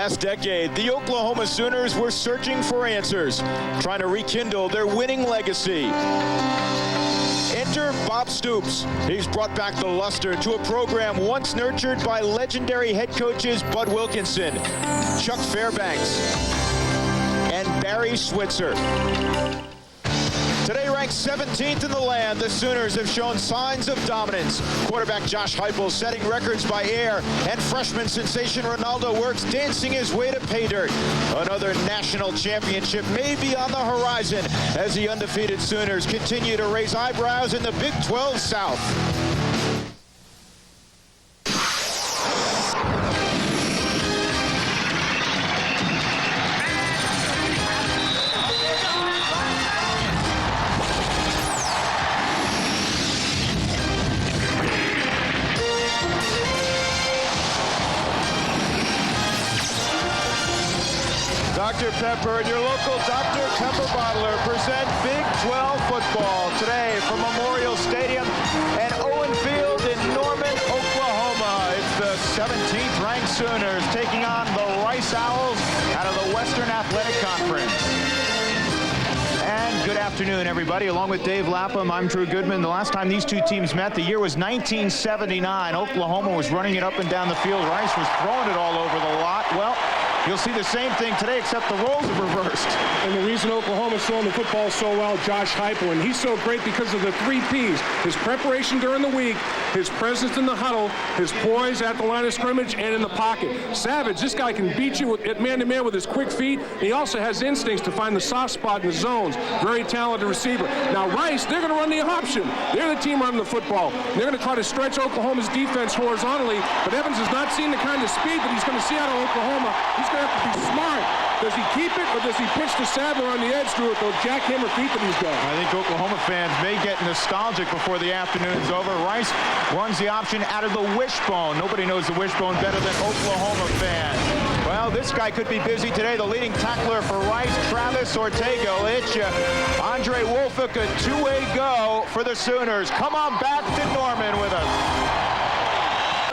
last decade, the Oklahoma Sooners were searching for answers, trying to rekindle their winning legacy. Enter Bob Stoops. He's brought back the luster to a program once nurtured by legendary head coaches Bud Wilkinson, Chuck Fairbanks, and Barry Switzer. Today ranked 17th in the land, the Sooners have shown signs of dominance. Quarterback Josh Heupel setting records by air, and freshman sensation Ronaldo Works dancing his way to pay dirt. Another national championship may be on the horizon as the undefeated Sooners continue to raise eyebrows in the Big 12 South. Dr. Pepper and your local Dr. Pepper bottler present Big 12 football today from Memorial Stadium and Owen Field in Norman, Oklahoma. It's the 17th ranked Sooners taking on the Rice Owls out of the Western Athletic Conference. And good afternoon, everybody. Along with Dave Lapham, I'm Drew Goodman. The last time these two teams met, the year was 1979. Oklahoma was running it up and down the field. Rice was throwing it all over the lot. Well, you'll see the same thing today, except the roles have reversed. And the reason Oklahoma's throwing the football so well, Josh Heupel, and he's so great because of the 3 Ps. His preparation during the week, his presence in the huddle, his poise at the line of scrimmage and in the pocket. Savage, this guy can beat you at man-to-man with his quick feet. He also has instincts to find the soft spot in the zones. Very talented receiver. Now Rice, they're going to run the option. They're the team running the football. They're going to try to stretch Oklahoma's defense horizontally, but Evans has not seen the kind of speed that he's going to see out of Oklahoma. He's going to have to be smart. Does he keep it, or does he pitch to Sadler on the edge through with those jackhammer feet that he's got? I think Oklahoma fans may get nostalgic before the afternoon's over. Rice runs the option out of the wishbone. Nobody knows the wishbone better than Oklahoma fans. Well, this guy could be busy today. The leading tackler for Rice, Travis Ortega. It's Andre Wolfick, a two-way go for the Sooners. Come on back to Norman with us.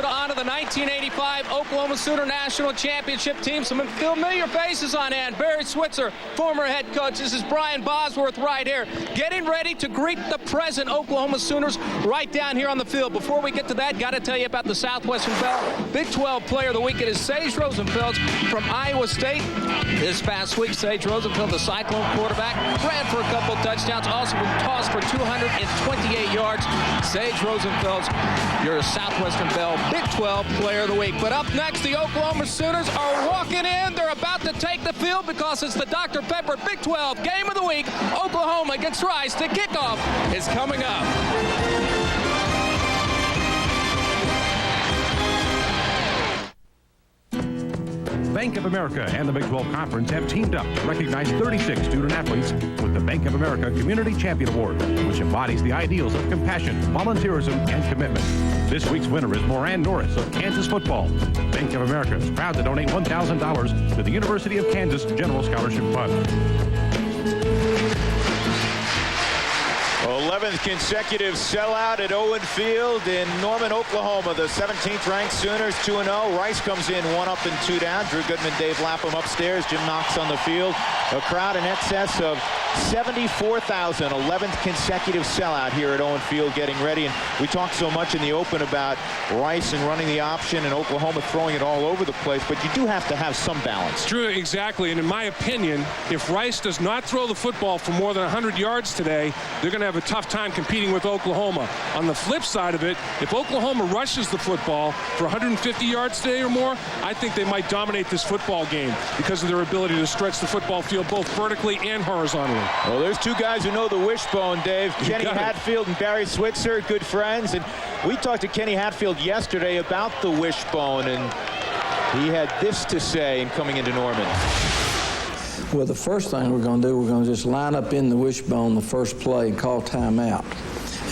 On to the 1985 Oklahoma Sooner National Championship team. Some familiar faces on hand. Barry Switzer, former head coach. This is Brian Bosworth right here, getting ready to greet the present Oklahoma Sooners right down here on the field. Before we get to that, got to tell you about the Southwestern Bell Big 12 Player of the Week. It is Sage Rosenfeld from Iowa State. This past week, Sage Rosenfeld, the Cyclone quarterback, ran for a couple touchdowns, also tossed for 228 yards. Sage Rosenfeld's your Southwestern Bell Big 12 Player of the Week. But up next, the Oklahoma Sooners are walking in. They're about to take the field because it's the Dr. Pepper Big 12 Game of the Week. Oklahoma against Rice. The kickoff is coming up. Bank of America and the Big 12 Conference have teamed up to recognize 36 student athletes with the Bank of America Community Champion Award, which embodies the ideals of compassion, volunteerism, and commitment. This week's winner is Moran Norris of Kansas football. Bank of America is proud to donate $1,000 to the University of Kansas General Scholarship Fund. 11th consecutive sellout at Owen Field in Norman, Oklahoma. The 17th ranked Sooners 2-0. Rice comes in 1 up and 2 down. Drew Goodman, Dave Lapham upstairs. Jim Knox on the field. A crowd in excess of 74,000. 11th consecutive sellout here at Owen Field getting ready. And we talked so much in the open about Rice and running the option and Oklahoma throwing it all over the place, but you do have to have some balance. Drew, exactly. And in my opinion, if Rice does not throw the football for more than 100 yards today, they're going to have a tough time competing with Oklahoma. On the flip side of it, if Oklahoma rushes the football for 150 yards today or more, I think they might dominate this football game because of their ability to stretch the football field both vertically and horizontally. Well, there's two guys who know the wishbone, Dave. Kenny Hatfield and Barry Switzer, good friends. And we talked to Kenny Hatfield yesterday about the wishbone, and he had this to say in coming into Norman. Well, the first thing we're going to do, we're going to just line up in the wishbone the first play and call timeout.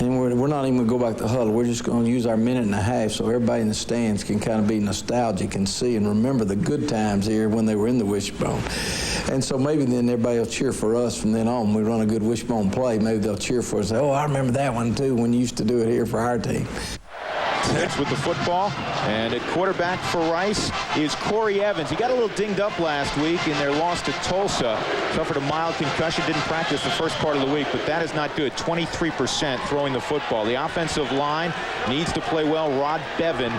And we're not even going to go back to the huddle. We're just going to use our minute and a half so everybody in the stands can kind of be nostalgic and see and remember the good times here when they were in the wishbone. And so maybe then everybody will cheer for us from then on. When we run a good wishbone play, maybe they'll cheer for us. Say, oh, I remember that one too when you used to do it here for our team. Hits with the football. And at quarterback for Rice is Corey Evans. He got a little dinged up last week in their loss to Tulsa. Suffered a mild concussion, didn't practice the first part of the week, but that is not good. 23% throwing the football. The offensive line needs to play well. Rod Bevan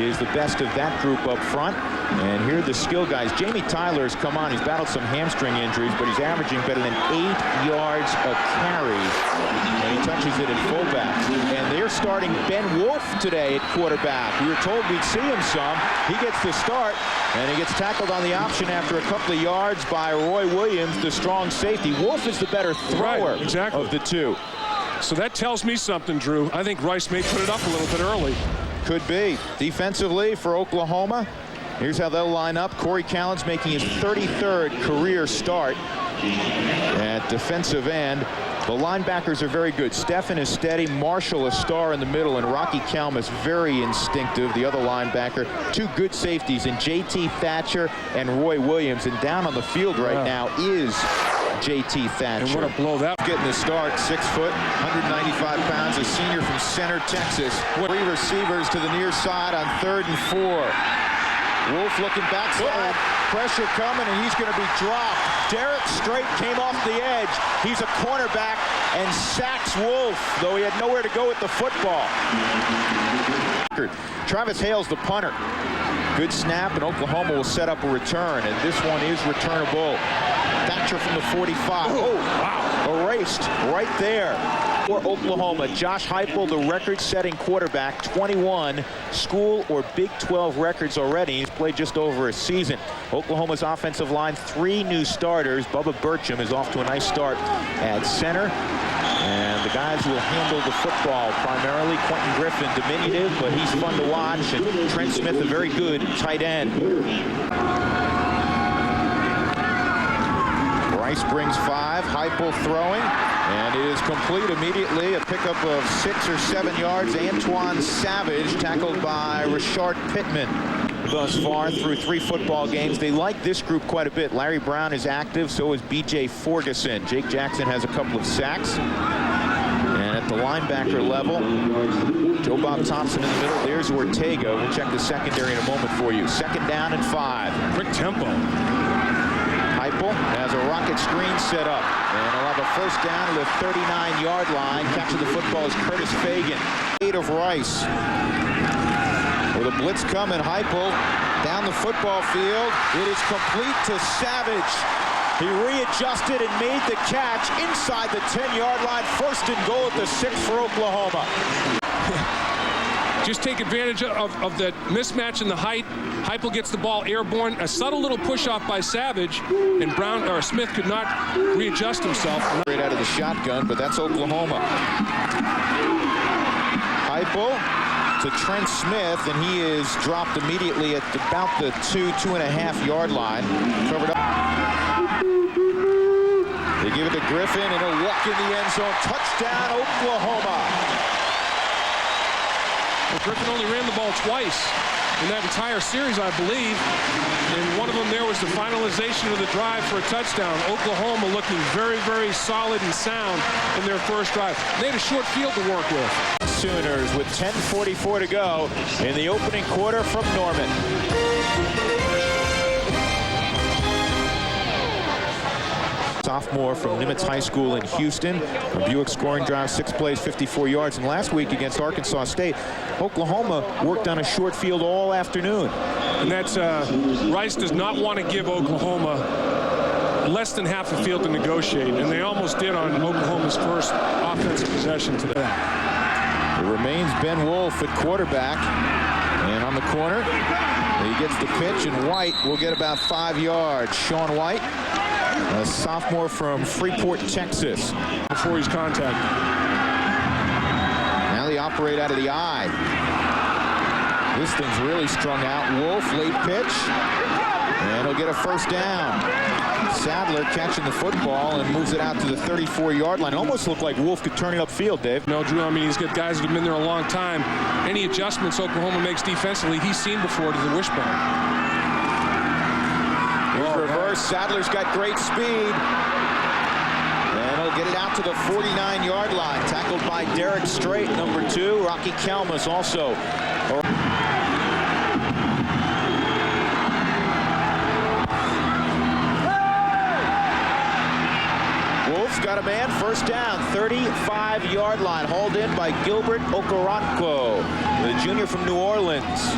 is the best of that group up front. And here are the skill guys. Jamie Tyler's come on. He's battled some hamstring injuries, but he's averaging better than 8 yards a carry. And he touches it at fullback. And they're starting Ben Wolf today at quarterback. We were told we'd see him some. He gets the start, and he gets tackled on the option after a couple of yards by Roy Williams, the strong safety. Wolf is the better thrower of the two. So that tells me something, Drew. I think Rice may put it up a little bit early. Could be. Defensively for Oklahoma, here's how they'll line up. Corey Callens making his 33rd career start at defensive end. The linebackers are very good. Stephen is steady, Marshall a star in the middle, and Rocky Kalmus very instinctive, the other linebacker. Two good safeties in J.T. Thatcher and Roy Williams. And down on the field right now is J.T. Thatcher. And what a blow that. Getting the start, 6 foot, 195 pounds, a senior from Center, Texas. 3 receivers to the near side on 3rd and 4. Wolf looking backside, pressure coming, and he's going to be dropped. Derek Strait came off the edge. He's a cornerback and sacks Wolf, though he had nowhere to go with the football. Travis Hale's the punter. Good snap, and Oklahoma will set up a return, and this one is returnable. Thatcher from the 45. Oh, wow. Erased right there. For Oklahoma, Josh Heupel, the record-setting quarterback, 21 school or Big 12 records already. He's played just over a season. Oklahoma's offensive line, 3 new starters. Bubba Burcham is off to a nice start at center. And the guys will handle the football primarily. Quentin Griffin, diminutive, but he's fun to watch. And Trent Smith, a very good tight end. Rice brings 5. Heupel throwing. And it is complete immediately. A pickup of 6 or 7 yards. Antoine Savage tackled by Rashard Pittman thus far through 3 football games. They like this group quite a bit. Larry Brown is active. So is B.J. Ferguson. Jake Jackson has a couple of sacks. And at the linebacker level, Joe Bob Thompson in the middle. There's Ortega. We'll check the secondary in a moment for you. 2nd down and 5. Quick tempo. Heupel has a rocket screen set up, and he'll have a 1st down at the 39-yard line. Catching the football is Curtis Fagan. 8 of Rice. With a blitz coming, Heupel down the football field. It is complete to Savage. He readjusted and made the catch inside the 10-yard line. 1st and goal at the 6 for Oklahoma. Just take advantage of that mismatch in the height. Heupel gets the ball airborne. A subtle little push-off by Savage, and Brown or Smith could not readjust himself. Right out of the shotgun, but that's Oklahoma. Heupel to Trent Smith, and he is dropped immediately at about the 2.5 yard line. Covered up. They give it to Griffin, and he'll walk in the end zone. Touchdown, Oklahoma. Griffin only ran the ball twice in that entire series, I believe. And one of them there was the finalization of the drive for a touchdown. Oklahoma looking very, very solid and sound in their first drive. They had a short field to work with. Sooners with 10:44 to go in the opening quarter from Norman. Sophomore from Nimitz High School in Houston. A Buick scoring drive, 6 plays, 54 yards. And last week against Arkansas State, Oklahoma worked on a short field all afternoon. And that's Rice does not want to give Oklahoma less than half a field to negotiate, and they almost did on Oklahoma's first offensive possession today. It remains Ben Wolf at quarterback, and on the corner he gets the pitch, and White will get about 5 yards. Sean White, a sophomore from Freeport, Texas. Before he's contacted. Now they operate out of the eye. This thing's really strung out. Wolf, late pitch, and he'll get a 1st down. Sadler catching the football and moves it out to the 34-yard line. Almost looked like Wolf could turn it upfield, Dave. No, Drew, I mean, he's got guys that have been there a long time. Any adjustments Oklahoma makes defensively, he's seen before to the wishbone. Here's reverse. Sadler's got great speed. And he'll get it out to the 49-yard line. Tackled by Derek Strait, number 2. Rocky Kalmus also Wolf's got a man, first down, 35-yard line, hauled in by Gilbert Okoronkwo, the junior from New Orleans.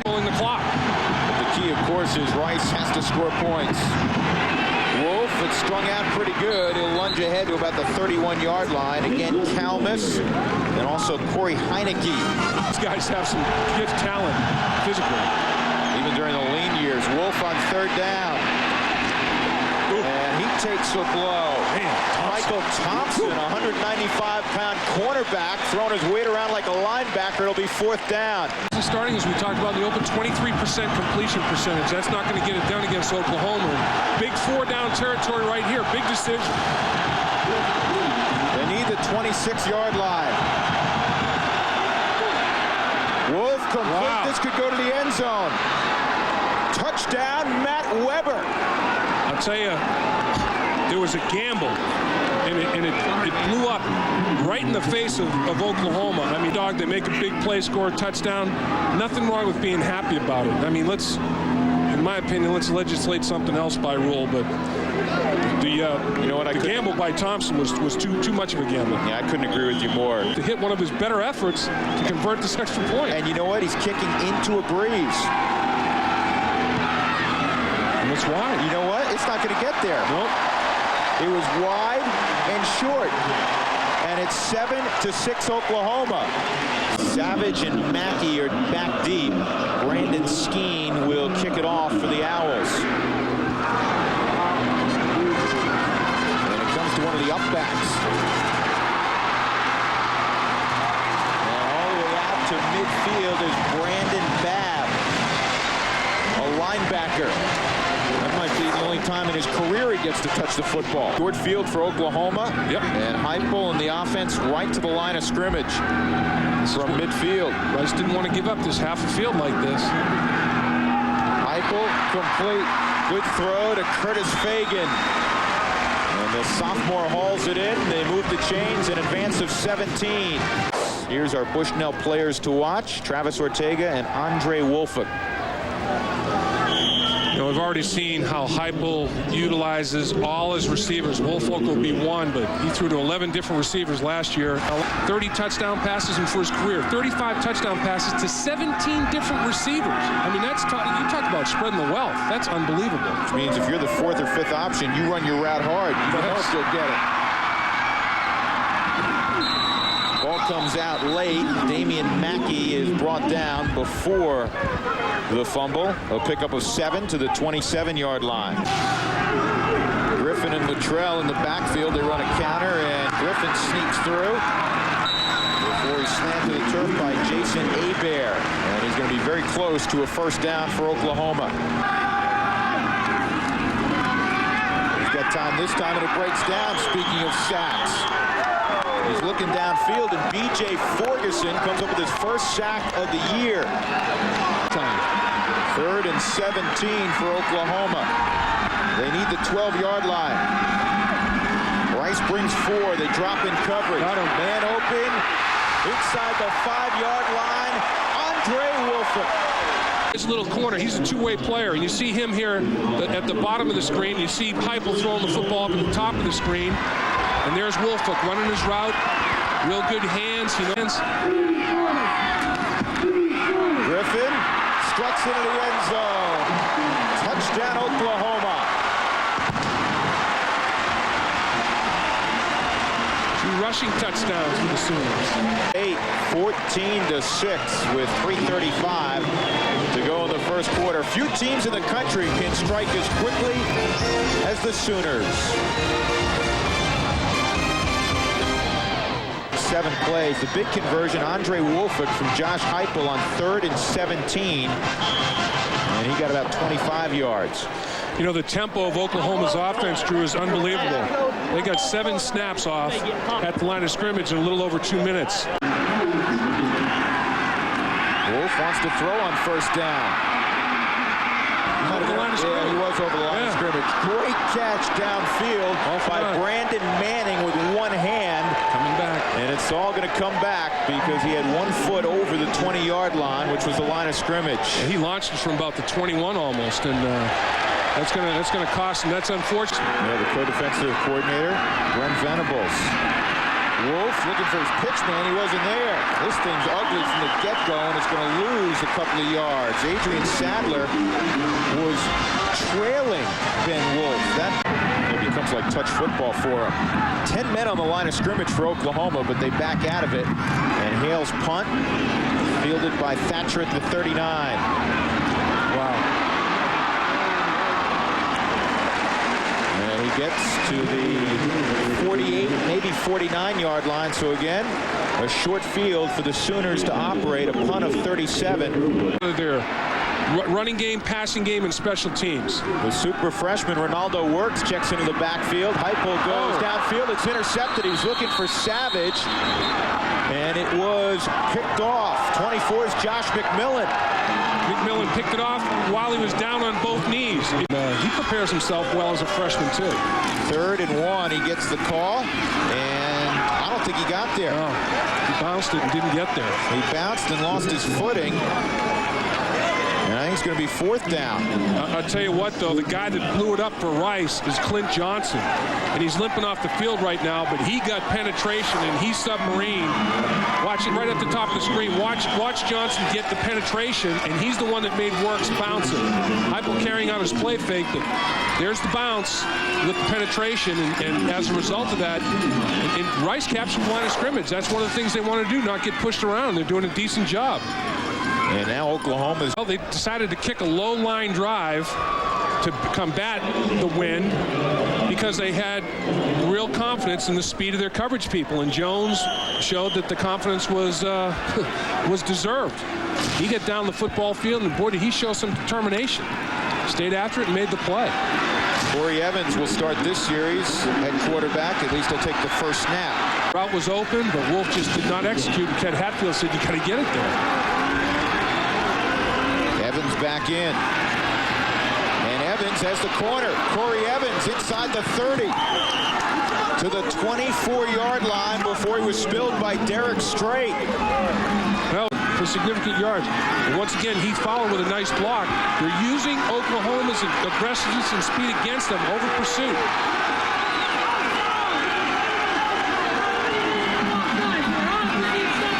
Pulling the clock. The key, of course, is Rice has to score points. Wolf, it's strung out pretty good. He'll lunge ahead to about the 31-yard line. Again, Kalmus and also Corey Heineke. These guys have some good talent physically. Even during the lean years, Wolf on third down. And he takes a blow. Michael Thompson, a 195-pound cornerback, throwing his weight around like a linebacker. It'll be fourth down. Starting, as we talked about, in the open, 23% completion percentage. That's not going to get it done against Oklahoma. Big four-down territory right here. Big decision. They need the 26-yard line. Wolf complete. Wow. This could go to the end zone. Touchdown, Matt Weber. I'll tell you, there was a gamble, and it blew up right in the face of Oklahoma. I mean, they make a big play, score a touchdown. Nothing wrong with being happy about it. I mean, in my opinion, let's legislate something else by rule, but the gamble by Thompson was too much of a gamble. Yeah, I couldn't agree with you more. To hit one of his better efforts to convert this extra point. And you know what? He's kicking into a breeze. That's why. You know what? It's not going to get there. Nope. It was wide and short. And it's 7-6 Oklahoma. Savage and Mackey are back deep. Brandon Skeen will kick it off for the Owls. And it comes to one of the upbacks. And all the way out to midfield is Brandon Babb, a linebacker. That might be the only time in his career he gets to touch the football. Short field for Oklahoma. Yep. And Heupel in the offense right to the line of scrimmage from midfield. Rice didn't want to give up this half a field like this. Heupel complete. Good throw to Curtis Fagan. And the sophomore hauls it in. They move the chains in advance of 17. Here's our Bushnell players to watch. Travis Ortega and Andre Wolfick. We've already seen how Heupel utilizes all his receivers. Wolfolk will be one, but he threw to 11 different receivers last year. 30 touchdown passes in for his career. 35 touchdown passes to 17 different receivers. I mean, you talk about spreading the wealth. That's unbelievable. Which means if you're the fourth or fifth option, you run your route hard. You don't know if you'll get it. Ball comes out late. Damian Mackey is brought down before the fumble. A pickup of 7 to the 27-yard line. Griffin and Luttrell in the backfield. They run a counter, and Griffin sneaks through before he's slammed to the turf by Jason Hebert. And he's going to be very close to a first down for Oklahoma. He's got time this time, and it breaks down. Speaking of sacks, he's looking downfield, and B.J. Ferguson comes up with his first sack of the year. 3rd and 17 for Oklahoma. They need the 12-yard line. Rice brings 4. They drop in coverage. Man open inside the 5-yard line. Andre Wolfick. His little corner, he's a two-way player, and you see him here at the bottom of the screen. You see Heupel throwing the football up at the top of the screen, and there's Wolfick running his route. Real good hands. He knows. Griffin struts into the end zone. Touchdown, Oklahoma. 2 rushing touchdowns for the Sooners. 14-6 with 3:35 to go in the first quarter. Few teams in the country can strike as quickly as the Sooners. 7 plays. The big conversion, Andre Wolfick from Josh Heupel on 3rd and 17. And he got about 25 yards. You know, the tempo of Oklahoma's offense, Drew, is unbelievable. They got 7 snaps off at the line of scrimmage in a little over 2 minutes. Wolf wants to throw on first down. Over the line of scrimmage. Yeah, he was over the line of scrimmage. Great catch downfield by Brandon Manning with one hand. Coming back. And it's all going to come back because he had 1 foot over the 20-yard line, which was the line of scrimmage. And he launched it from about the 21 almost, and that's gonna cost him. That's unfortunate. Yeah, the co-defensive coordinator, Brent Venables. Wolf looking for his pitch man. He wasn't there. This thing's ugly from the get-go, and it's going to lose a couple of yards. Adrian Sadler was trailing Ben Wolf. That becomes like touch football for him. 10 men on the line of scrimmage for Oklahoma, but they back out of it. And Hale's punt, fielded by Thatcher at the 39. Wow. And he gets to the 48, maybe 49-yard line. So again, a short field for the Sooners to operate, a punt of 37. Their running game, passing game, and special teams. The super freshman Ronaldo Works checks into the backfield. Heupel goes downfield. It's intercepted. He's looking for Savage, and it was picked off. 24 is Josh McMillan. McMillan picked it off while he was down on both knees. He prepares himself well as a freshman, too. 3rd and 1. He gets the call, and I don't think he got there. No, he bounced it and didn't get there. He bounced and lost his footing. And I think it's going to be 4th down. I'll tell you what, though, the guy that blew it up for Rice is Clint Johnson. And he's limping off the field right now, but he got penetration, and he's submarine. Watch it right at the top of the screen. Watch Johnson get the penetration, and he's the one that made Works bounce it. Heupel carrying out his play fake, but there's the bounce with the penetration, and as a result of that, and Rice captured the line of scrimmage. That's one of the things they want to do, not get pushed around. They're doing a decent job. And now Oklahoma's... Well, they decided to kick a low-line drive to combat the wind because they had real confidence in the speed of their coverage people. And Jones showed that the confidence was was deserved. He got down the football field, and boy, did he show some determination. Stayed after it and made the play. Corey Evans will start this series at quarterback. At least he'll take the first snap. Route was open, but Wolf just did not execute. And Ken Hatfield said, you got to get it there. Evans back in. And Evans has the corner. Corey Evans inside the 30 to the 24-yard line before he was spilled by Derek Strait. Well, for significant yards. And once again, he followed with a nice block. They're using Oklahoma's aggressiveness and speed against them over pursuit.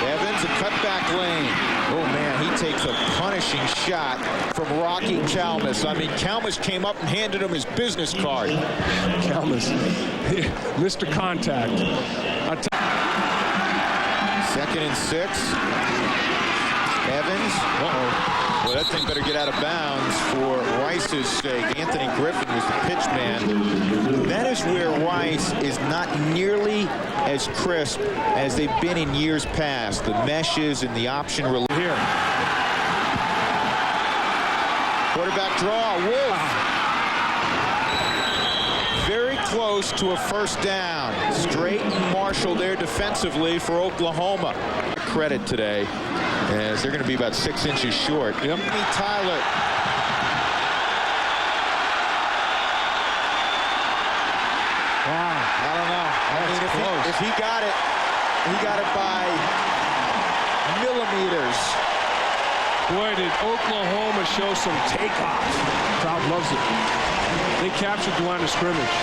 Evans, a cutback lane. Oh, man, he takes a punishing shot from Rocky Kalmus. I mean, Kalmus came up and handed him his business card. Kalmus, Mr. Contact. 2nd and 6. Evans. Well, that thing better get out of bounds for Rice's sake. Anthony Griffin was the pitch man. That is where Rice is not nearly as crisp as they've been in years past. The meshes and the option release. Here. Quarterback draw. Wolf. Very close to a first down. Strait and Marshall there defensively for Oklahoma. Credit today, as they're going to be about 6 inches short. Yep. Tyler. Wow. I don't know. I mean, if he got it by millimeters. Boy, did Oklahoma show some takeoff. Crowd loves it. They captured the line of scrimmage.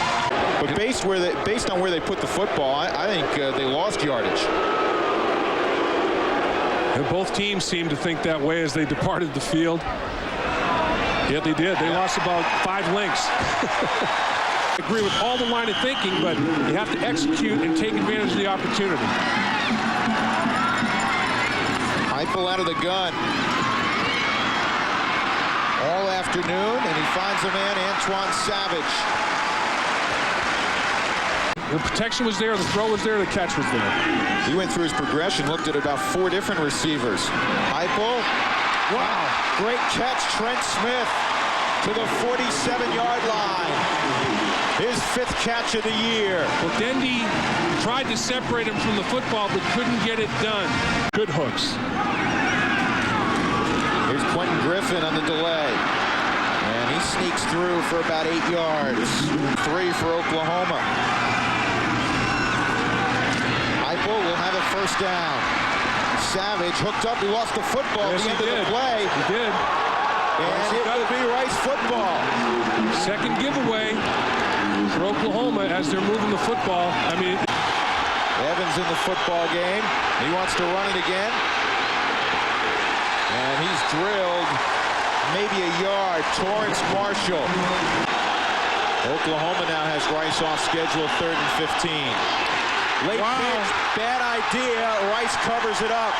But based on where they put the football, I think they lost yardage. And both teams seemed to think that way as they departed the field. Yeah, they did. They lost about 5 lengths. I agree with all the line of thinking, but you have to execute and take advantage of the opportunity. Heupel out of the gun all afternoon, and he finds a man, Antoine Savage. The protection was there, the throw was there, the catch was there. He went through his progression, looked at about 4 different receivers. Heupel, wow, great catch, Trent Smith to the 47-yard line. His 5th catch of the year. Well, Dendy tried to separate him from the football, but couldn't get it done. Good hooks. Here's Quentin Griffin on the delay. And he sneaks through for about 8 yards. 3 for Oklahoma. Heupel will have a first down. Savage hooked up. He lost the football at the end of the play. He did. And it will be Rice football. Second giveaway for Oklahoma as they're moving the football. I mean, Evans in the football game. He wants to run it again. And he's drilled maybe a yard. Torrance Marshall. Oklahoma now has Rice off schedule, 3rd and 15. Late pitch, bad idea. Rice covers it up.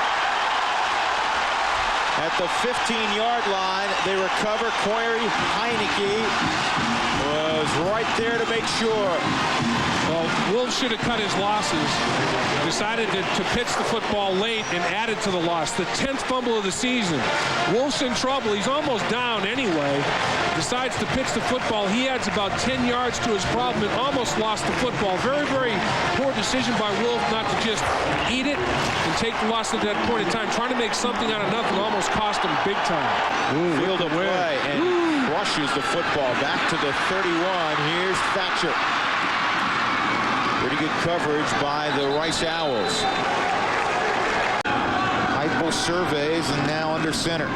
At the 15-yard line, they recover. Corey Heineke was right there to make sure. well, Wolf should have cut his losses. Decided to pitch the football late and added to the loss. The 10th fumble of the season. Wolf's in trouble. He's almost down anyway. Decides to pitch the football. He adds about 10 yards to his problem and almost lost the football. Very, very poor decision by Wolf not to just eat it and take the loss at that point in time. Trying to make something out of nothing almost cost him big time. Field of play and rushes the football back to the 31. Here's Thatcher. Pretty good coverage by the Rice Owls. Heupel surveys and now under center.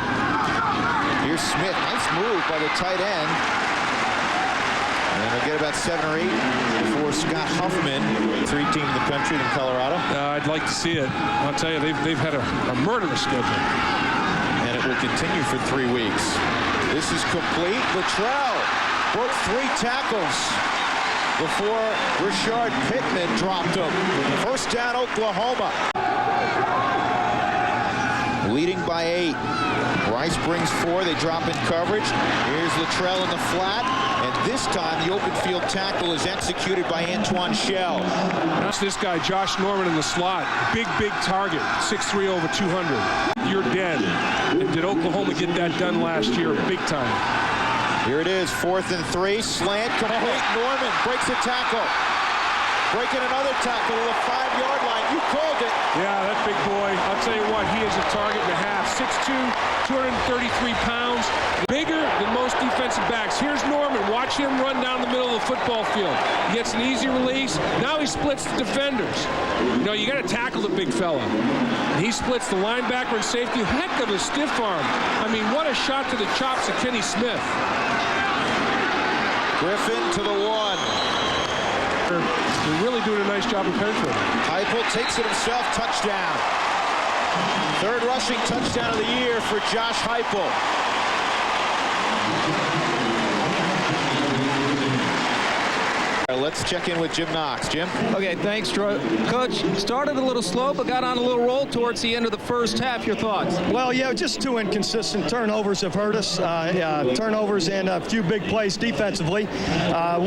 Here's Smith. Nice move by the tight end. And they'll get about 7 or 8 before Scott Huffman, 3 team in the country in Colorado. I'd like to see it. I'll tell you, they've had a murderous schedule. And it will continue for 3 weeks. This is complete. Luttrell broke 3 tackles before Rashard Pittman dropped him. First down, Oklahoma. Leading by 8. Rice brings 4. They drop in coverage. Here's Luttrell in the flat. And this time, the open field tackle is executed by Antoine Shell. That's this guy, Josh Norman, in the slot. Big, big target. 6'3", over 200. You're dead. And did Oklahoma get that done last year? Big time. Here it is, 4th and 3. Slant complete. Norman breaks a tackle. Breaking another tackle to the 5-yard line. You called it. Yeah, that big boy. I'll tell you what, he is a target and a half. 6'2", 233 pounds. Bigger than most defensive backs. Here's Norman. Watch him run down the middle of the football field. He gets an easy release. Now he splits the defenders. You know, you got to tackle the big fella. He splits the linebacker and safety. Heck of a stiff arm. I mean, what a shot to the chops of Kenny Smith. Griffin to the 1. They're really doing a nice job of penetrating. Heupel takes it himself. Touchdown. 3rd rushing touchdown of the year for Josh Heupel. Let's check in with Jim Knox. Jim? Okay, thanks, Troy. Coach, started a little slow, but got on a little roll towards the end of the first half. Your thoughts? Well, yeah, just 2 inconsistent turnovers have hurt us. Turnovers and a few big plays defensively.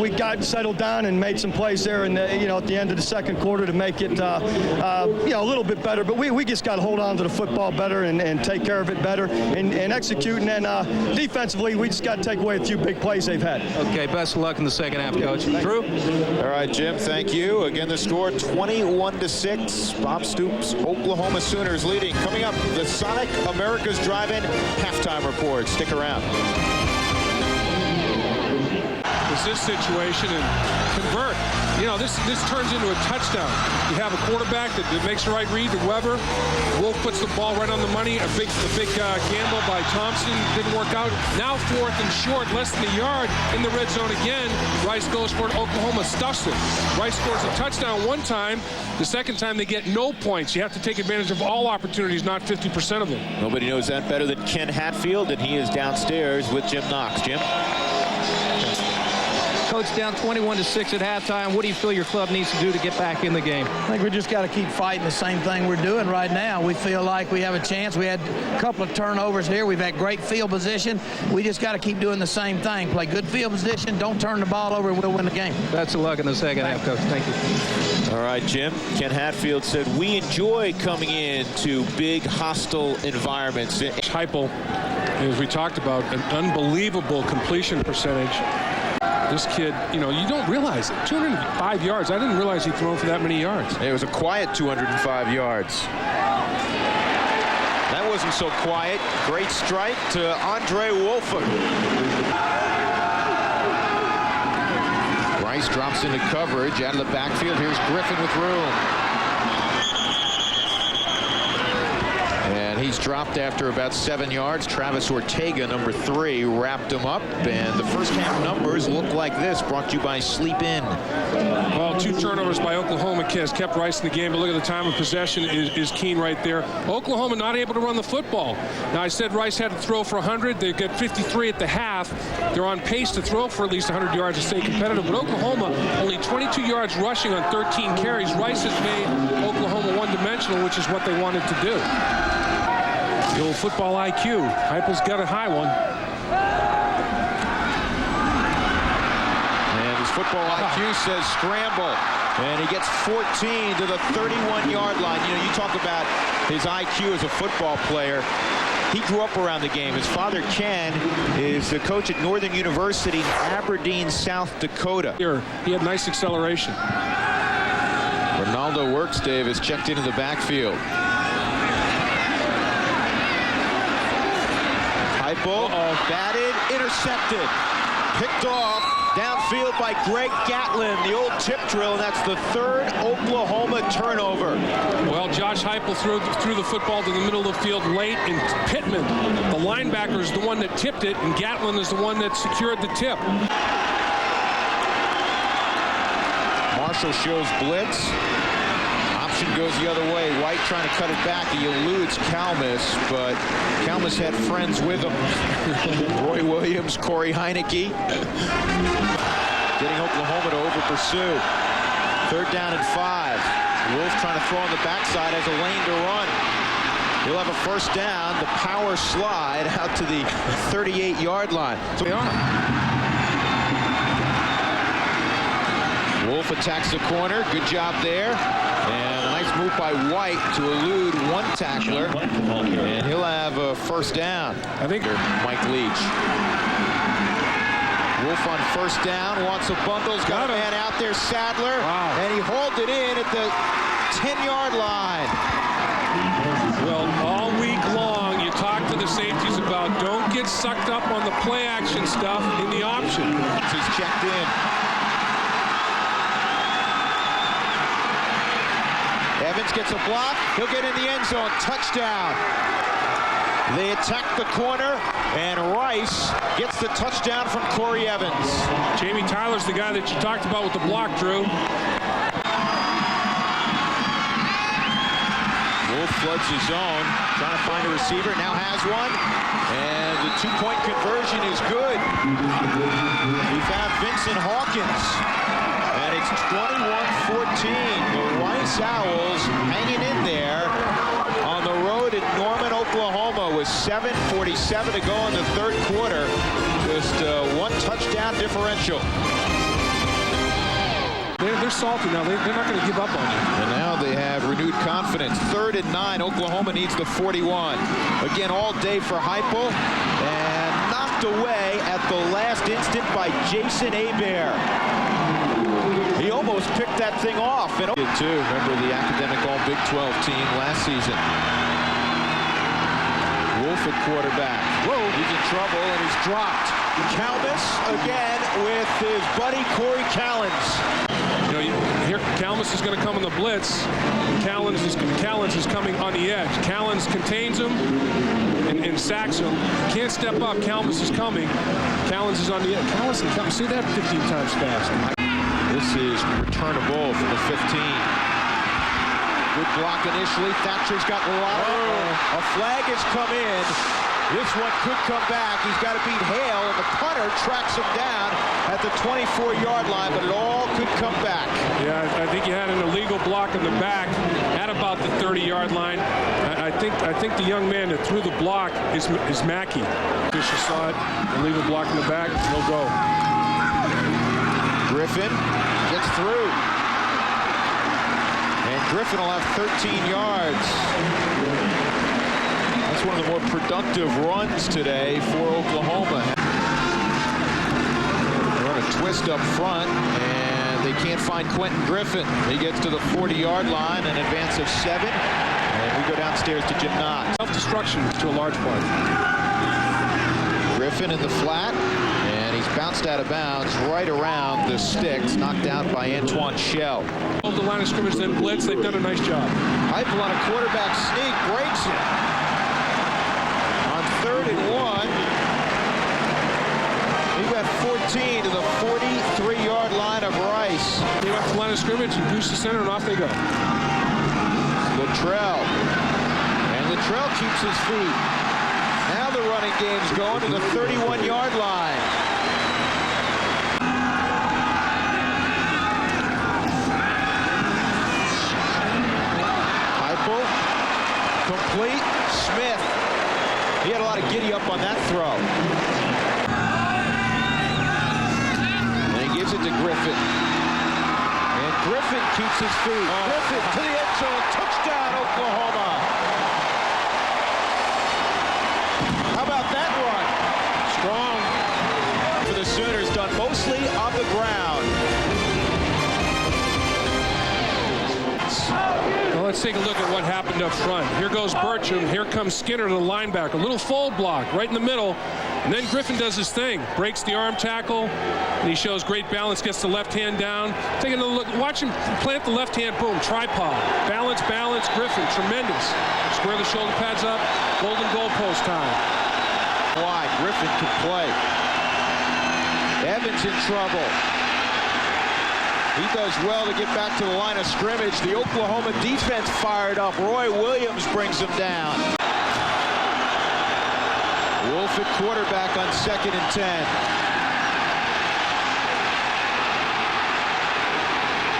We got settled down and made some plays there, and at the end of the second quarter to make it, a little bit better. But we just got to hold on to the football better and take care of it better and execute. And then defensively, we just got to take away a few big plays they've had. Okay, best of luck in the second half, Coach. Drew? All right, Jim, thank you. Again, the score 21-6. Bob Stoops, Oklahoma Sooners leading. Coming up, the Sonic America's Drive-In halftime report. Stick around. It's this situation and convert. This turns into a touchdown. You have a quarterback that makes the right read to Weber. Wolf puts the ball right on the money. A big gamble by Thompson didn't work out. Now 4th and short, less than a yard in the red zone again. Rice goes for it. Oklahoma stuffs it. Rice scores a touchdown one time. The second time they get no points. You have to take advantage of all opportunities, not 50% of them. Nobody knows that better than Ken Hatfield, and he is downstairs with Jim Knox. Jim? Coach, down 21-6 at halftime. What do you feel your club needs to do to get back in the game? I think we just got to keep fighting the same thing we're doing right now. We feel like we have a chance. We had a couple of turnovers here. We've had great field position. We just got to keep doing the same thing. Play good field position. Don't turn the ball over, and we'll win the game. Best of luck in the second half, Coach. Thank you. All right, Jim. Ken Hatfield said, we enjoy coming into big, hostile environments. Heupel, as we talked about, an unbelievable completion percentage. This kid, you don't realize it. 205 yards. I didn't realize he'd thrown for that many yards. It was a quiet 205 yards. That wasn't so quiet. Great strike to Andre Wolford. Rice drops into coverage out of the backfield. Here's Griffin with room. he's dropped after about 7 yards. Travis Ortega, number 3, wrapped him up. And the first half numbers look like this, brought to you by Sleep In. Well, 2 turnovers by Oklahoma has kept Rice in the game, but look at the time of possession is keen right there. Oklahoma not able to run the football. Now, I said Rice had to throw for 100. They got 53 at the half. They're on pace to throw for at least 100 yards to stay competitive, but Oklahoma only 22 yards rushing on 13 carries. Rice has made Oklahoma one-dimensional, which is what they wanted to do. The old football IQ. Heupel's got a high one. And his football IQ says scramble. And he gets 14 to the 31-yard line. You know, you talk about his IQ as a football player. He grew up around the game. His father, Ken, is the coach at Northern University in Aberdeen, South Dakota. Here, he had nice acceleration. Ronaldo Works, Dave, is checked into the backfield. Heupel, batted, intercepted, picked off, downfield by Greg Gatlin, the old tip drill, and that's the 3rd Oklahoma turnover. Well, Josh Heupel threw the football to the middle of the field late, and Pittman, the linebacker, is the one that tipped it, and Gatlin is the one that secured the tip. Marshall shows blitz. Option goes the other way. White trying to cut it back. He eludes Kalmus, but Kalmus had friends with him. Roy Williams, Corey Heineke. Getting Oklahoma to over-pursue. 3rd down and 5. Wolf trying to throw on the backside, has a lane to run. He'll have a 1st down. The power slide out to the 38-yard line. So they are. Wolf attacks the corner. Good job there. And a nice move by White to elude one tackler. And he'll have a 1st down. I think Mike Leach. Wolf on 1st down. Wants a bundle. He's got a man out there, Sadler. Wow. And he hauled it in at the 10-yard line. Well, all week long, you talk to the safeties about don't get sucked up on the play action stuff in the option. He's checked in. Evans gets a block. He'll get in the end zone. Touchdown. They attack the corner, and Rice gets the touchdown from Corey Evans. Jamie Tyler's the guy that you talked about with the block, Drew. Wolf floods his zone, trying to find a receiver. Now has one, and the 2-point conversion is good. He found Vincent Hawkins, and it's 21-14. The Rice Owls hanging in there on the road in Norman, Oklahoma, with 7:47 to go in the 3rd quarter. Just 1 touchdown differential. They're salty now. They're not going to give up on you. And now they have renewed confidence. 3rd and 9. Oklahoma needs the 41. Again, all day for Heupel. And knocked away at the last instant by Jason Hebert. He almost picked that thing off. And did too. Remember the academic All-Big 12 team last season. Wolf at quarterback. Whoa, he's in trouble and he's dropped. Kalmus again with his buddy Corey Callens. You know, here Kalmus is going to come on the blitz. Callens is coming on the edge. Callens contains him and sacks him. Can't step up. Kalmus is coming. Callens is on the edge. Callens can come. See that 15 times fast. This is returnable from the 15. Good block initially. Thatcher's got a lot of. A flag has come in. This one could come back. He's got to beat Hale, and the punter tracks him down at the 24-yard line, but it all could come back. Yeah, I think you had an illegal block in the back at about the 30-yard line. I think the young man that threw the block is Mackey. Fisher saw it, illegal block in the back. He'll go. Griffin gets through. And Griffin will have 13 yards. That's one of the more productive runs today for Oklahoma. They're on a twist up front, and they can't find Quentin Griffin. He gets to the 40-yard line, an advance of 7. And we go downstairs to Jim Knox. Self-destruction to a large part. Griffin in the flat, and he's bounced out of bounds right around the sticks, knocked out by Antoine Shell. The line of scrimmage, then blitz. They've done a nice job. Heupel on a quarterback sneak, breaks it. 14 to the 43-yard line of Rice. They went to the line of scrimmage and goose the center, and off they go. Luttrell. And Luttrell keeps his feet. Now the running game's going to the 31-yard line. Heupel. Complete. Smith. He had a lot of giddy up on that throw. And he gives it to Griffin. And Griffin keeps his feet. Griffin to the end zone. Touchdown, Oklahoma. How about that run? Strong for the Sooners, done mostly on the ground. Well, let's take a look at what happened up front. Here goes Burcham. Here comes Skinner, the linebacker. A little fold block right in the middle. And then Griffin does his thing. Breaks the arm tackle. And he shows great balance. Gets the left hand down. Taking a look. Watch him plant the left hand. Boom. Tripod. Balance, balance. Griffin. Tremendous. Square the shoulder pads up. Golden goalpost time. Wide. Griffin can play. Evans in trouble. He does well to get back to the line of scrimmage. The Oklahoma defense fired up. Roy Williams brings him down. Wolf at quarterback on 2nd and 10.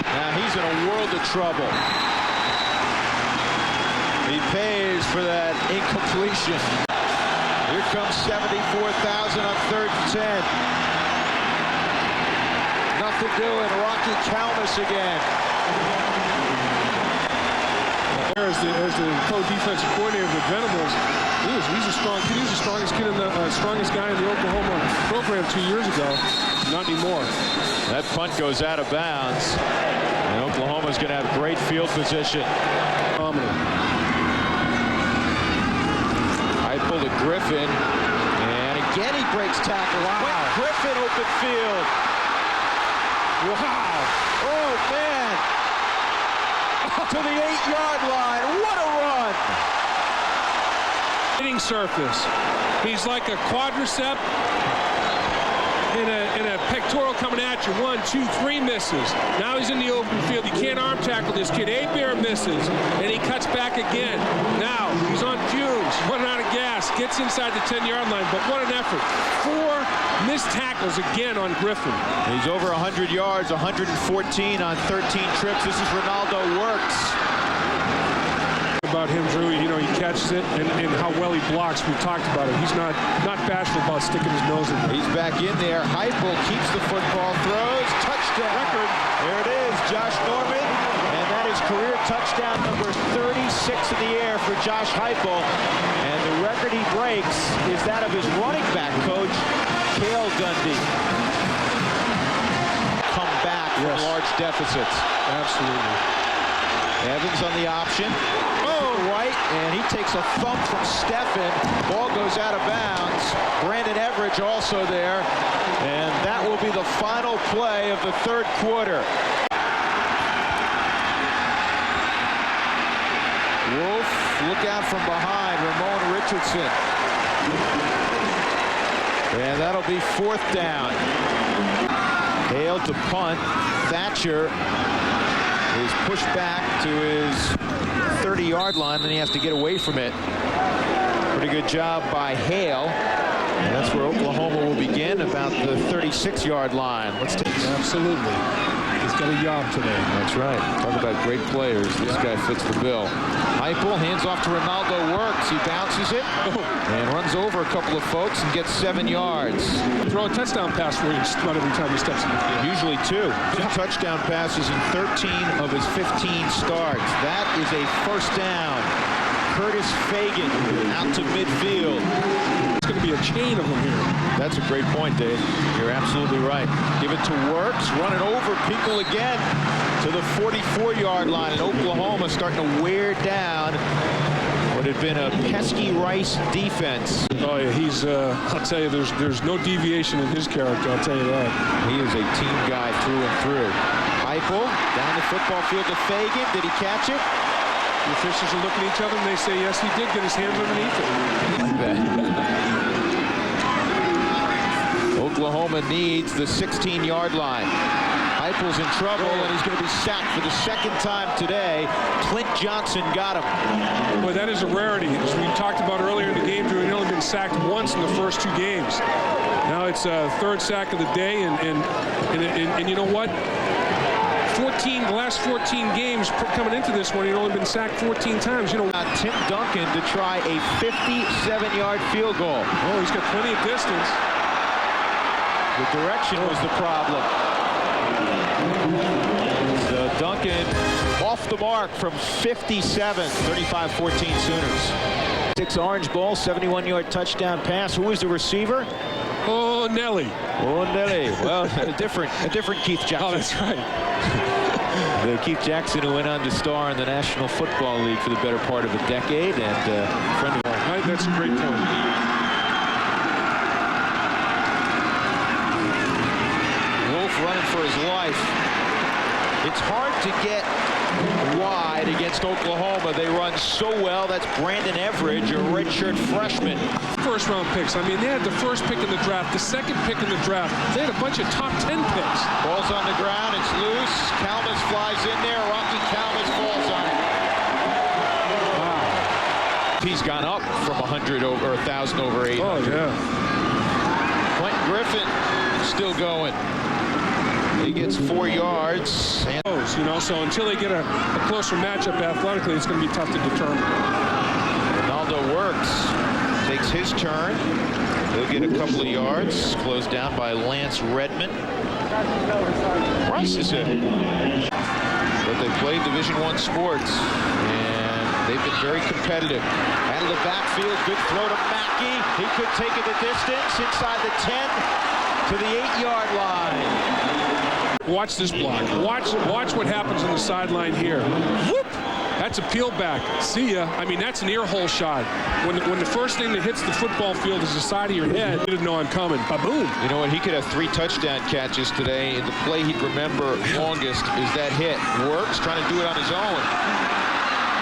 Now he's in a world of trouble. He pays for that incompletion. Here comes 74,000 on 3rd and 10. Nothing doing. Rocky Calmus again. As the co-defensive coordinator of the Venables, he's a strong kid. He's the strongest kid in the strongest guy in the Oklahoma program 2 years ago. Not anymore. That punt goes out of bounds. And Oklahoma's going to have great field position. Heupel to Griffin. And again he breaks tackle. Wow. Quick Griffin open field. Wow. Oh, man. To the 8-yard line. What a run. Hitting surface. He's like a quadricep in a pectoral coming at you. 1, 2, 3 misses. Now he's in the open field. You can't arm tackle this kid. Bear misses, and he cuts back again. Now he's on fumes, running out of gas, gets inside the 10-yard line, but what an effort. 4 missed tackles again on Griffin. He's over 100 yards, 114 on 13 trips. This is Ronaldo Works. About him, Drew, he catches it, and how well he blocks. We've talked about it. He's not bashful about sticking his nose in. He's back in there. Heupel keeps the football, throws, touchdown. Record. There it is, Josh Norman, and that is career touchdown number 36 in the air for Josh Heupel. And the record he breaks is that of his running back coach, Cale Gundy. Come back from large deficits. Absolutely. Evans on the option. Right, and he takes a thump from Steffen. Ball goes out of bounds. Brandon Everidge also there. And that will be the final play of the 3rd quarter. Wolf, look out from behind. Ramon Richardson. And that'll be 4th down. Hale to punt. Thatcher is pushed back to his 30-yard line, then he has to get away from it. Pretty good job by Hale. And that's where Oklahoma will begin, about the 36-yard line. Let's take Absolutely. He's got a job today. That's right. Talk about great players. This guy fits the bill. Heupel hands off to Ronaldo Works. He bounces it and runs over a couple of folks and gets 7 yards. Throw a touchdown pass for you about every time he steps in the field. Usually 2 touchdown passes in 13 of his 15 starts. That is a 1st down. Curtis Fagan out to midfield. It's going to be a chain of them here. That's a great point, Dave. You're absolutely right. Give it to Works, running over people again to the 44-yard line. And Oklahoma starting to wear down what had been a pesky Rice defense. Oh, yeah, he's, I'll tell you, there's no deviation in his character, I'll tell you that. He is a team guy through and through. Heupel down the football field to Fagan. Did he catch it? The officials are looking at each other and they say, yes, he did get his hands underneath it. Like that. Oklahoma needs the 16-yard line. Heupel's in trouble, and he's going to be sacked for the second time today. Clint Johnson got him. Boy, that is a rarity. As we talked about earlier in the game, Drew, he'd only been sacked once in the first 2 games. Now it's a third sack of the day, and you know what? The last 14 games coming into this one, he'd only been sacked 14 times. You know, Tim Duncan to try a 57-yard field goal. Oh, he's got plenty of distance. The direction was the problem. So Duncan off the mark from 57, 35-14 Sooners. 6 Orange Bowl, 71-yard touchdown pass. Who was the receiver? Oh, Nelly. Oh, Nelly. Well, a different Keith Jackson. Oh, that's right. The Keith Jackson who went on to star in the National Football League for the better part of a decade, and friend of mine. Right, that's a great point. Wolf running for his life. It's hard to get wide against Oklahoma. They run so well. That's Brandon Everidge, a redshirt freshman. First-round picks. I mean, they had the first pick in the draft, the second pick in the draft. They had a bunch of top 10 picks. Ball's on the ground. It's loose. Kalmus flies in there. Rocky Kalmus falls on it. Wow. He's gone up from 100 over 1,000 over 800. Oh, yeah. Quentin Griffin still going. He gets 4 yards. And You know, so until they get a closer matchup athletically, it's going to be tough to determine. Ronaldo works. Takes his turn. He'll get a couple of yards. Closed down by Lance Redmond. Rice is in. But they play Division I sports. And they've been very competitive. Out of the backfield, good throw to Mackey. He could take it the distance inside the 10 to the 8-yard line. Watch this block. Watch what happens on the sideline here. Whoop! That's a peel back. See ya. I mean, that's an ear hole shot. When the first thing that hits the football field is the side of your head, you didn't know I'm coming. Ba-boom. You know what? He could have 3 touchdown catches today, and the play he'd remember longest is that hit. Works, trying to do it on his own.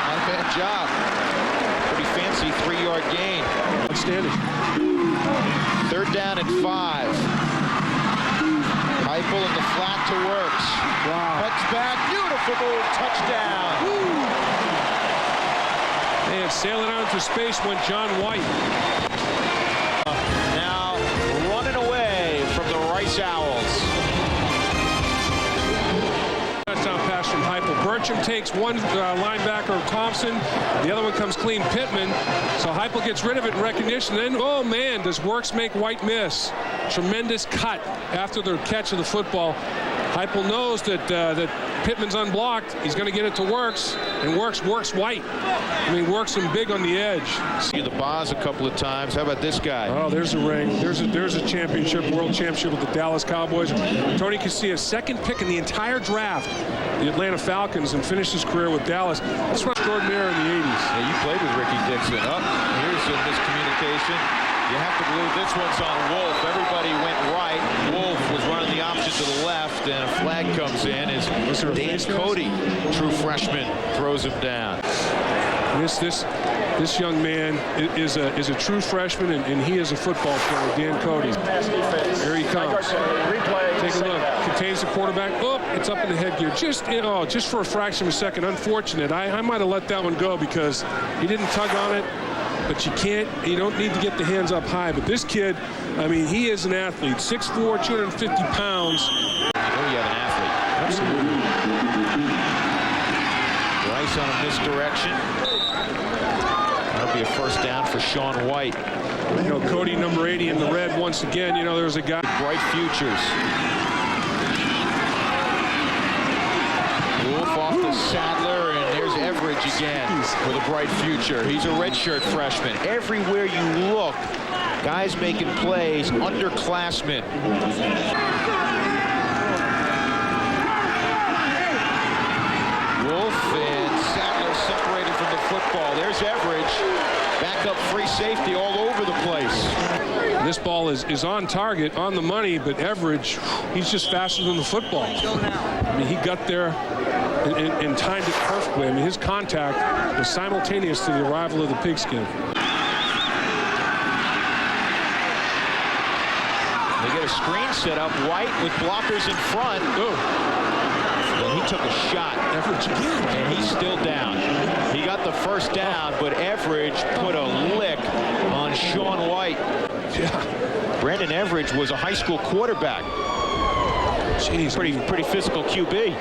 Not a bad job. Pretty fancy 3-yard gain. Outstanding. 3rd down and 5. Heupel in the flat to Works. Wow. Cuts back. Beautiful move. Touchdown. And sailing out into space went John White. Now running away from the Rice Owls. Touchdown pass from Heupel. Bertram takes one linebacker, Thompson. The other one comes clean, Pittman. So Heupel gets rid of it in recognition. Then, oh man, does Works make White miss? Tremendous cut after the catch of the football. Heupel knows that Pittman's unblocked. He's going to get it to Works, and Works White. I mean, works him big on the edge. See the Boz a couple of times. How about this guy? Oh, there's a ring. There's a championship, world championship with the Dallas Cowboys. Tony Casillas, second pick in the entire draft, the Atlanta Falcons, and finished his career with Dallas. That's what extraordinary in the 80s. Yeah, you played with Ricky Dixon. Here's a miscommunication. You have to believe this one's on Wolf. Everybody went right. Wolf was running the option to the left, and a flag comes in as Dan Cody, true freshman, throws him down. This young man is a true freshman, and he is a football player, Dan Cody. Here he comes. Take a look. Contains the quarterback. Oh, it's up in the headgear. Just for a fraction of a second. Unfortunate. I might have let that one go because he didn't tug on it. But you don't need to get the hands up high. But this kid, I mean, he is an athlete. 6'4", 250 pounds. You have an athlete. Absolutely. Rice on a misdirection. That'll be a first down for Sean White. You know, Cody, number 80 in the red once again. You know, there's a guy. Bright futures. Wolf off the Sadler, and there's Everidge again with a bright future. He's a redshirt freshman. Everywhere you look, guys making plays, underclassmen. Wolf and Sadler separated from the football. There's Everidge. Back up free safety all over the place. This ball is on target, on the money, but Everidge, he's just faster than the football. I mean, he got there and timed it perfectly. I mean, his contact was simultaneous to the arrival of the pigskin. They get a screen set up. White with blockers in front. Well, he took a shot. Everidge again. And he's still down. He got the first down, but Everidge put a lick on Sean White. Yeah. Brandon Everidge was a high school quarterback. Jeez. Pretty physical QB.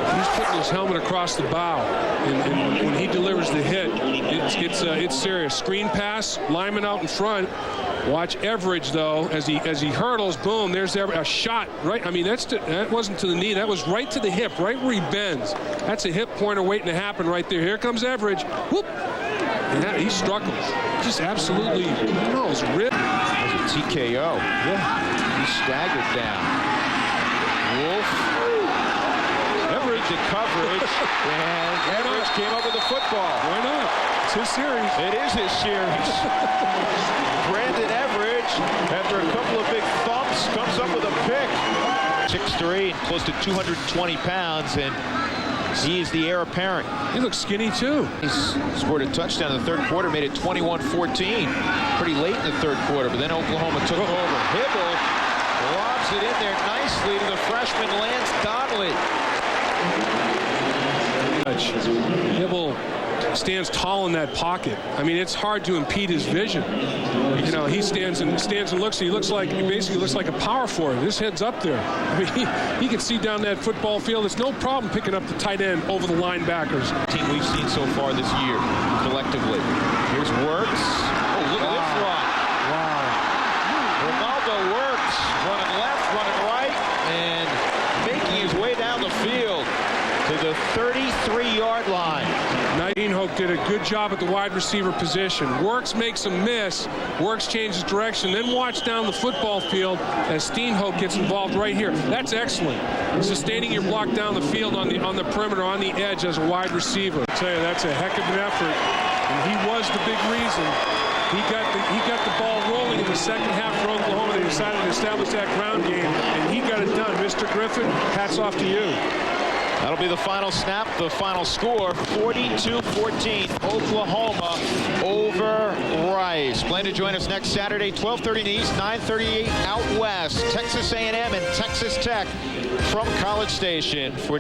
He's putting his helmet across the bow, and when he delivers the hit, it's serious. Screen pass, lineman out in front. Watch Everidge though, as he hurdles. Boom! There's a shot. Right. I mean, that wasn't to the knee. That was right to the hip, right where he bends. That's a hip pointer waiting to happen right there. Here comes Everidge. Whoop! And he struggles. Just absolutely. No, it's ripped. That was a TKO. Yeah. He staggered down. Wolf. Everidge in coverage, and Everidge came up with the football. Why not? It's his series. It is his series. Brandon Everidge, after a couple of big thumps, comes up with a pick. 6'3", close to 220 pounds, and he is the heir apparent. He looks skinny too. He's scored a touchdown in the third quarter, made it 21-14. Pretty late in the third quarter, but then Oklahoma took over. Hibble lobs it in there nicely to the freshman Lance Donnelly. Hibble stands tall in that pocket. I mean, it's hard to impede his vision. You know, he stands and looks. He basically looks like a power forward. His head's up there. I mean, he can see down that football field. It's no problem picking up the tight end over the linebackers. Team we've seen so far this year, collectively. Here's Works. Oh, look at this run. Wow. Ronaldo Works running left, running right, and making his way down the field to the 33-yard line. Steenhoek did a good job at the wide receiver position. Works makes a miss. Works changes direction. Then watch down the football field as Steenhoek gets involved right here. That's excellent. Sustaining your block down the field on the perimeter, on the edge as a wide receiver. I tell you, that's a heck of an effort. And he was the big reason. He got the ball rolling in the second half for Oklahoma. They decided to establish that ground game, and he got it done. Mr. Griffin, hats off to you. That'll be the final snap, the final score, 42-14, Oklahoma over Rice. Plan to join us next Saturday, 12:30 in the East, 9:38 out West. Texas A&M and Texas Tech from College Station. For